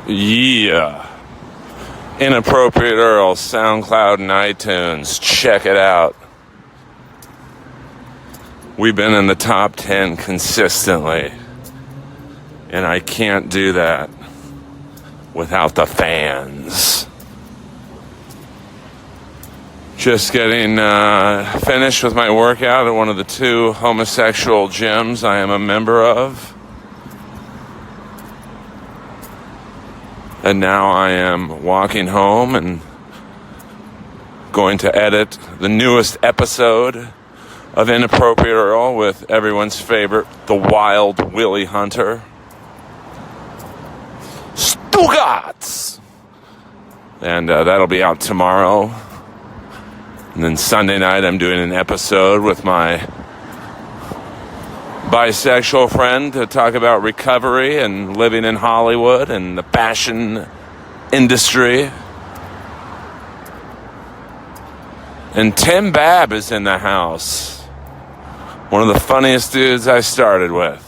Yeah. Inappropriate Earl, SoundCloud and iTunes. Check it out. We've been in the top 10 consistently. And I can't do that without the fans. Just getting finished with my workout at one of the two homosexual gyms I am a member of. And now I am walking home and going to edit the newest episode of Inappropriate Earl with everyone's favorite, the Wild Willie Hunter. Stugotz! And that'll be out tomorrow. And then Sunday night I'm doing an episode with my bisexual friend to talk about recovery and living in Hollywood and the fashion industry. And Tim Babb is in the house. One of the funniest dudes I started with.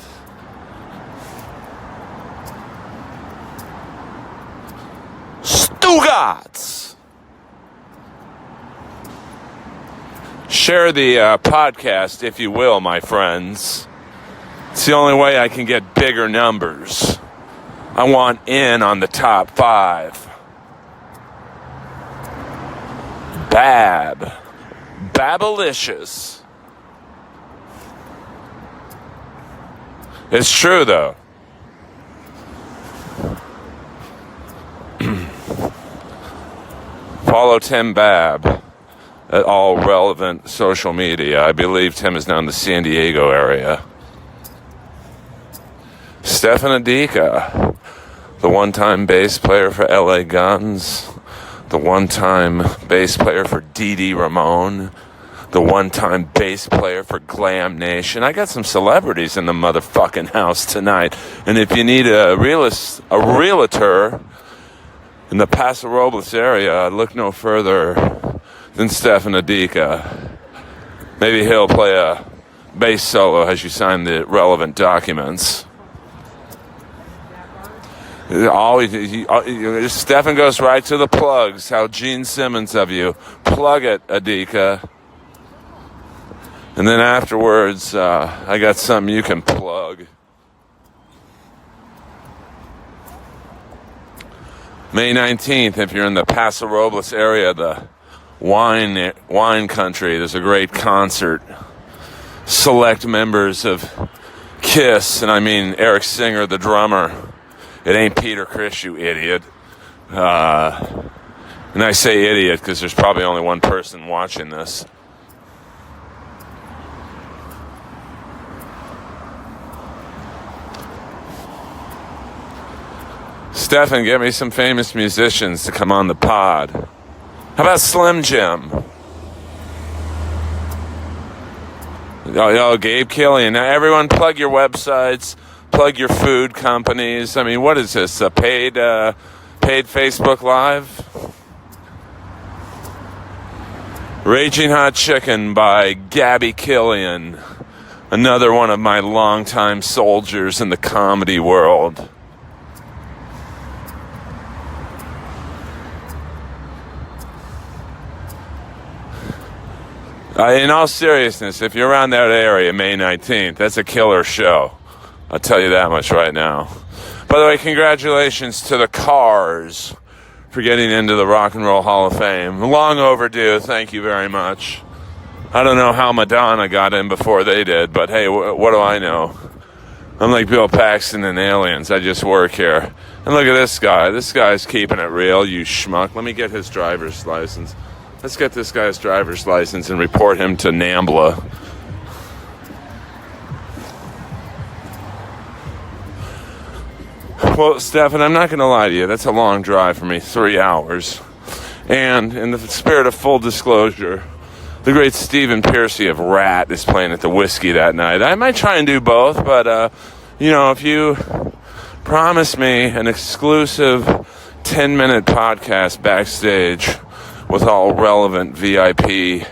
Stugotz! Share the podcast, if you will, my friends. It's the only way I can get bigger numbers. I want in on the top 5. Bab. Babalicious. It's true, though. Follow Tim Babb at all relevant social media. I believe Tim is now in the San Diego area. Stefan Adika, the one-time bass player for LA Guns, the one-time bass player for Dee Ramone, the one-time bass player for Glam Nation. I got some celebrities in the motherfucking house tonight. And if you need a realtor in the Paso Robles area, look no further than Stefan Adika. Maybe he'll play a bass solo as you sign the relevant documents. Stefan goes right to the plugs. How Gene Simmons of you. Plug it, Adika. And then afterwards, I got something you can plug. May 19th, if you're in the Paso Robles area, the wine country, there's a great concert. Select members of KISS, and I mean Eric Singer, the drummer. It ain't Peter Criss, you idiot. And I say idiot because there's probably only one person watching this. Stefan, get me some famous musicians to come on the pod. How about Slim Jim? Oh, Gabe Killian. Now, everyone plug your websites, plug your food companies. I mean, what is this, a paid Facebook Live? Raging Hot Chicken by Gabby Killian. Another one of my longtime soldiers in the comedy world. In all seriousness, if you're around that area, May 19th, that's a killer show. I'll tell you that much right now. By the way, congratulations to the Cars for getting into the Rock and Roll Hall of Fame. Long overdue, thank you very much. I don't know how Madonna got in before they did, but hey, what do I know? I'm like Bill Paxton and Aliens, I just work here. And look at this guy. This guy's keeping it real, you schmuck. Let me get his driver's license. Let's get this guy's driver's license and report him to NAMBLA. Well, Stefan, I'm not going to lie to you. That's a long drive for me, 3 hours. And in the spirit of full disclosure, the great Stephen Pearcy of Rat is playing at the Whiskey that night. I might try and do both, but, if you promise me an exclusive 10-minute podcast backstage with all relevant VIP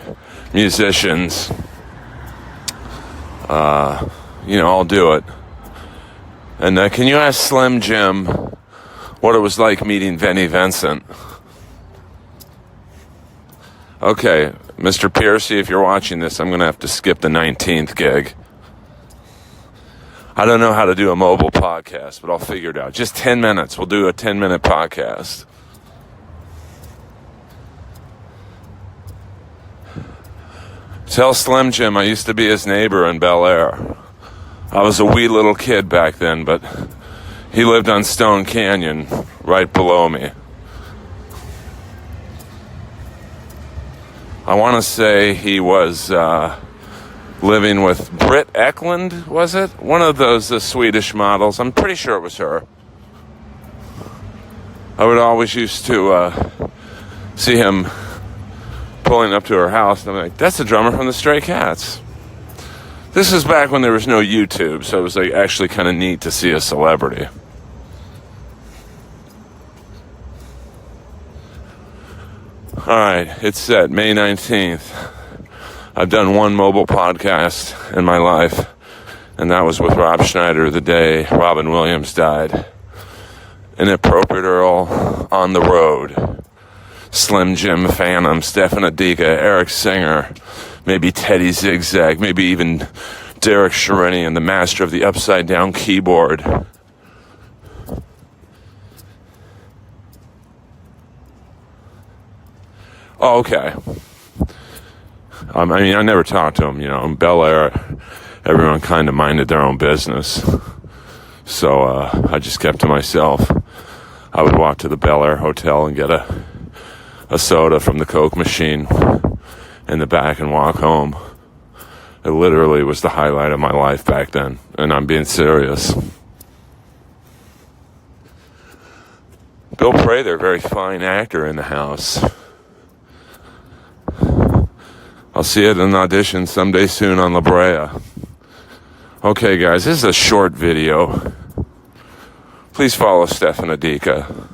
musicians, I'll do it. And can you ask Slim Jim what it was like meeting Vinnie Vincent. Okay, Mr. Piercy, if you're watching this, I'm going to have to skip the 19th gig. I don't know how to do a mobile podcast, but I'll figure it out. Just 10 minutes. We'll do a 10-minute podcast. Tell Slim Jim I used to be his neighbor in Bel Air. I was a wee little kid back then, but he lived on Stone Canyon right below me. I want to say he was living with Britt Ekland, was it? One of those Swedish models. I'm pretty sure it was her. I would always used to see him pulling up to her house, and I'm like, that's the drummer from the Stray Cats. This is back when there was no YouTube, so it was like actually kind of neat to see a celebrity. All right, it's set, May 19th. I've done one mobile podcast in my life, and that was with Rob Schneider the day Robin Williams died. Inappropriate Earl, On the Road, Slim Jim Phantom, Stefan Adika, Eric Singer, maybe Teddy Zigzag, maybe even Derek Sherinian, the master of the upside down keyboard. Oh, okay. I mean, I never talked to him, you know. In Bel Air, everyone kind of minded their own business. So I just kept to myself. I would walk to the Bel Air Hotel and get a soda from the Coke machine in the back and walk home. It literally was the highlight of my life back then, and I'm being serious. Bill Prather, very fine actor in the house. I'll see you at an audition someday soon on La Brea. Okay, guys, this is a short video. Please follow Stefan Adika,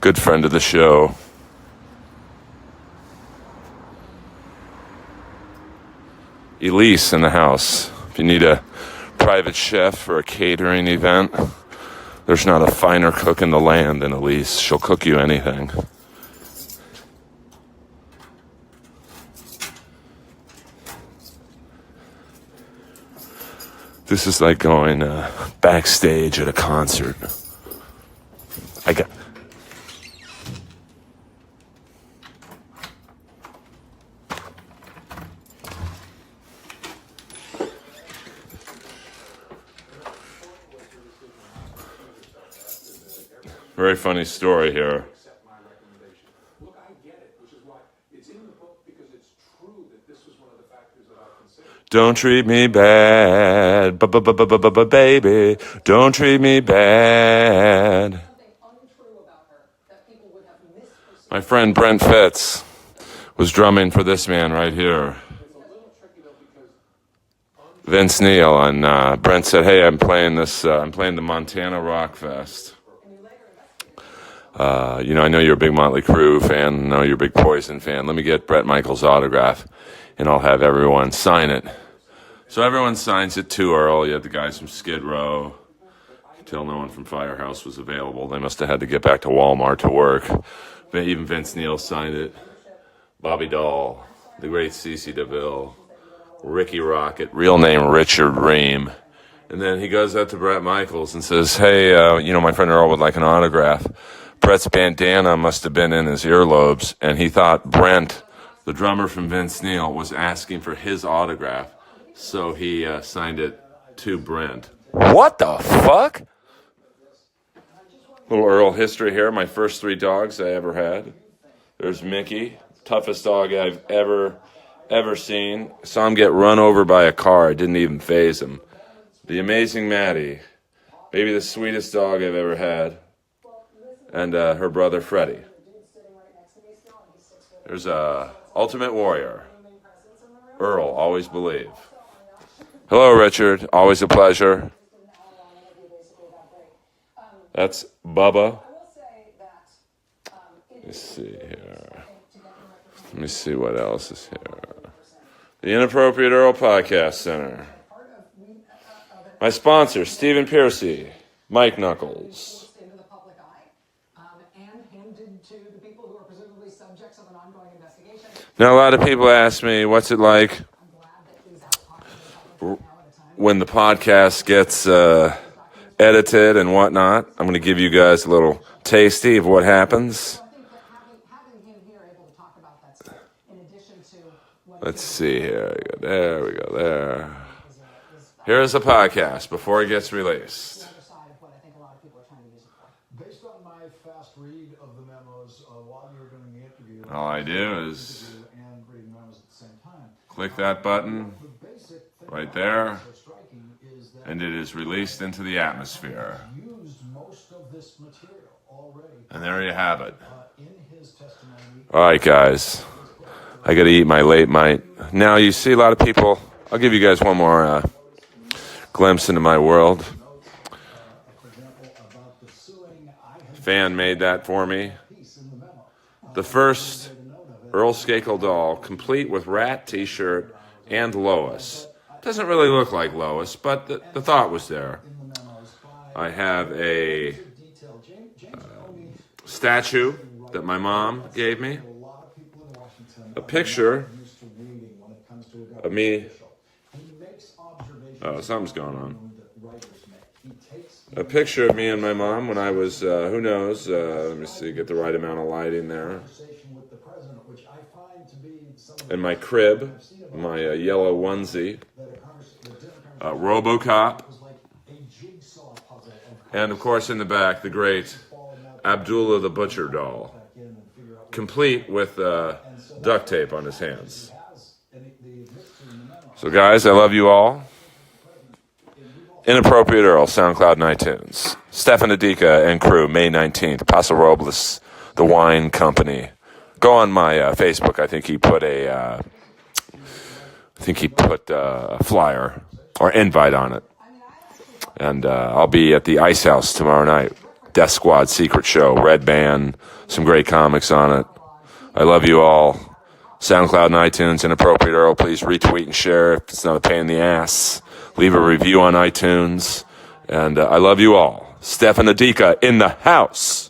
good friend of the show. Elise in the house. If you need a private chef for a catering event, there's not a finer cook in the land than Elise. She'll cook you anything. This is like going backstage at a concert. Very funny story here. Don't treat me bad, baby. Don't treat me bad. My friend Brent Fitz was drumming for this man right here, Vince Neil, and Brent said, "Hey, I'm playing the Montana Rock Fest. I know you're a big Motley Crue fan. I know you're a big Poison fan. Let me get Bret Michaels' autograph, and I'll have everyone sign it." So everyone signs it to Earl. You had the guys from Skid Row. You could tell no one from Firehouse was available. They must have had to get back to Walmart to work. But even Vince Neil signed it. Bobby Dahl, the great CeCe DeVille, Ricky Rocket, real name Richard Ream. And then he goes out to Bret Michaels and says, "Hey, my friend Earl would like an autograph." Bret's bandana must have been in his earlobes, and he thought Brent, the drummer from Vince Neil, was asking for his autograph. So he signed it to Brent. What the fuck? Little Earl history here. My first 3 dogs I ever had. There's Mickey, toughest dog I've ever seen. Saw him get run over by a car. It didn't even faze him. The amazing Maddie, maybe the sweetest dog I've ever had. And her brother Freddie. There's Ultimate Warrior. Earl, always believe. Hello, Richard. Always a pleasure. That's Bubba. Let me see here. Let me see what else is here. The Inappropriate Earl Podcast Center. My sponsor, Stephen Piercy, Mike Knuckles. Now, a lot of people ask me, what's it like when the podcast gets edited and whatnot? I'm going to give you guys a little tasty of what happens. Let's see here. There we go. There. Here's the podcast before it gets released. Based on my fast read of the memos while you were doing the interview, All I do is and reading memos at the same time, click that button the basic thing right there, so striking is that and it is released into the atmosphere. used most of this material already And there you have it. in his testimony. All right, guys. I got to eat my late night. Now, you see a lot of people. I'll give you guys one more glimpse into my world. For example, about the suing, I had Fan made that for me. piece in the memo. The first Earl Skakel doll, complete with rat t-shirt and Lois. Doesn't really look like Lois, but the thought was there. In the memos I have a detail. James Comey, statue that my mom gave me. a lot of people in Washington A picture used to reading when it comes to a government of me. official. He makes observations Oh, something's going on. that writers make. He takes A picture of me and my mom when I was, who knows, let me see, get the right amount of lighting there. conversation with the president, which I find to be some of In my crib, my yellow onesie, RoboCop, was like a jigsaw puzzle of and of course in the back, the great Abdullah the Butcher doll, back in and figure out complete with duct tape on his hands. has and the admits to in the memo. So guys, I love you all. Inappropriate Earl, SoundCloud and iTunes. Stefan Adika and crew, May 19th. Paso Robles, the wine company. Go on my Facebook. I think he put a flyer or invite on it. And I'll be at the Ice House tomorrow night. Death Squad Secret Show, Red Band, some great comics on it. I love you all. SoundCloud and iTunes, Inappropriate Earl. Please retweet and share if it's not a pain in the ass. Leave a review on iTunes. And I love you all. Stefan Adika in the house.